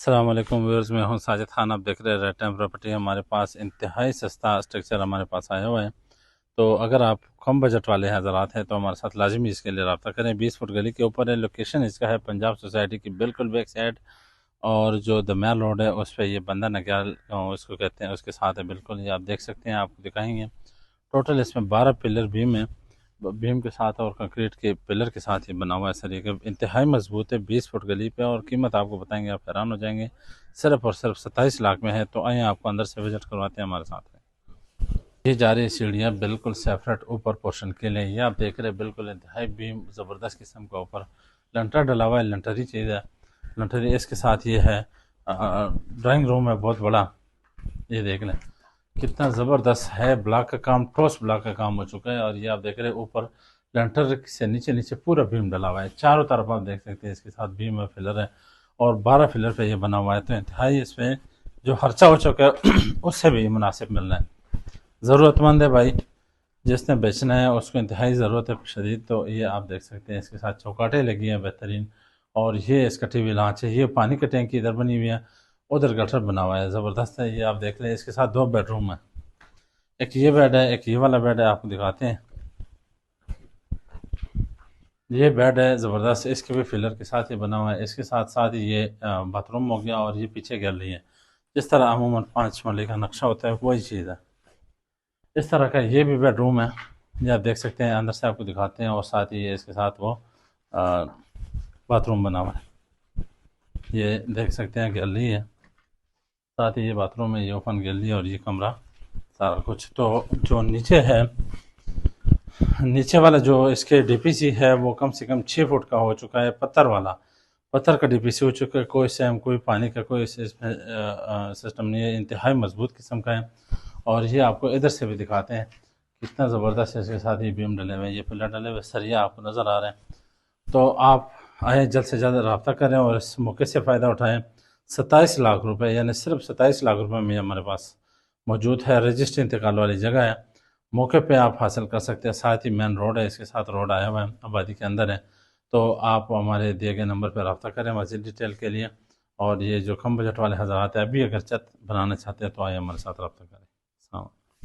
अस्सलाम वालेकुम व्यूअर्स, मैं हूं साजिद खान। आप देख रहे हैं रेड टाइम प्रॉपर्टी। हमारे पास इंतहाई सस्ता स्ट्रक्चर हमारे पास आया हुआ है। तो अगर आप कम बजट वाले हज़रात हैं तो हमारे साथ लाजमी इसके लिए रब्ता करें। 20 फुट गली के ऊपर है। लोकेशन इसका है पंजाब सोसाइटी की बिल्कुल बैक साइड, और जो दरमियान रोड है उस पर ये बंदा नग्याल उसको कहते हैं, उसके साथ है। बिल्कुल ये आप देख सकते हैं, आपको दिखाएंगे। टोटल इसमें 12 पिलर बीम है। बीम के साथ और कंक्रीट के पिलर के साथ ये बना हुआ है। सर ये इंतहाई मजबूत है। 20 फुट गली पे, और कीमत आपको बताएंगे, आप हैरान हो जाएंगे। सिर्फ और सिर्फ 27 लाख में है। तो आइए आपको अंदर से विजिट करवाते हैं हमारे साथ में। ये जा रही सीढ़ियाँ बिल्कुल सेपरेट ऊपर पोर्शन के लिए। ये आप देख रहे हैं बिल्कुल इंतहाई बीम ज़बरदस्त किस्म का ऊपर लंटर डला हुआ है। लंटरी चीज़ है, लंटरी। इसके साथ ये है ड्राइंग रूम है बहुत बड़ा। ये देख लें कितना ज़बरदस्त है। ब्लॉक का काम, ठोस ब्लॉक का काम हो चुका है। और ये आप देख रहे हैं ऊपर लेंटर से नीचे नीचे पूरा बीम डला हुआ है। चारों तरफ आप देख सकते हैं इसके साथ बीम है, फिलर है, और 12 फिलर पे ये बना हुआ है। तो इंतहाई इसमें जो खर्चा हो चुका है उससे भी मुनासिब मिल रहा है। ज़रूरतमंद है भाई, जिसने बेचना है उसको इंतहाई ज़रूरत है शदीद। तो ये आप देख सकते हैं इसके साथ चौकाटें लगी हैं बेहतरीन। और ये इसका टीवी लॉन्च है। ये पानी की टैंकी इधर बनी हुई है, उधर गटर बना हुआ है, ज़बरदस्त है। ये आप देख लें। इसके साथ 2 बेडरूम है। एक ये बेड है, एक ये वाला बेड है, आपको दिखाते हैं। ये बेड है ज़बरदस्त। इसके भी फिलर के साथ ये बना हुआ है। इसके साथ साथ ही ये बाथरूम हो गया, और ये पीछे गैलरी है। जिस तरह अमूमन 5 मरले का नक्शा होता है वही चीज़ है। इस तरह का ये भी बेडरूम है। ये आप देख सकते हैं, अंदर से आपको दिखाते हैं। और साथ ही ये इसके साथ वो बाथरूम बना हुआ है। ये देख सकते हैं गैलरी है, साथ ही ये बाथरूम है, ये ओपन गैलरी और ये कमरा सारा कुछ। तो जो नीचे है, नीचे वाला जो इसके डीपीसी है वो कम से कम 6 फुट का हो चुका है। पत्थर वाला, पत्थर का डीपीसी हो चुका है। कोई सैम, कोई पानी का कोई इसमें सिस्टम नहीं है। इंतहाई मजबूत किस्म का है। और ये आपको इधर से भी दिखाते हैं कितना ज़बरदस्त है। इसके साथ ही बीम डले हुए हैं, ये पिलर डले हुए, सरिया आपको नज़र आ रहे हैं। तो आप आए, जल्द से जल्द रब्ता करें और इस मौके से फ़ायदा उठाएं। 27 लाख रुपए, यानी सिर्फ 27 लाख रुपए में हमारे पास मौजूद है। रजिस्ट्री इंतकाल वाली जगह है, मौके पे आप हासिल कर सकते हैं। साथ ही मेन रोड है, इसके साथ रोड आया हुआ है, आबादी के अंदर है। तो आप हमारे दिए गए नंबर पर रब्ता करें मज़ीद डिटेल के लिए। और ये जो कम बजट वाले हज़रात हैं, अभी अगर छत बनाना चाहते हैं तो आइए हमारे साथ रब्ता करें।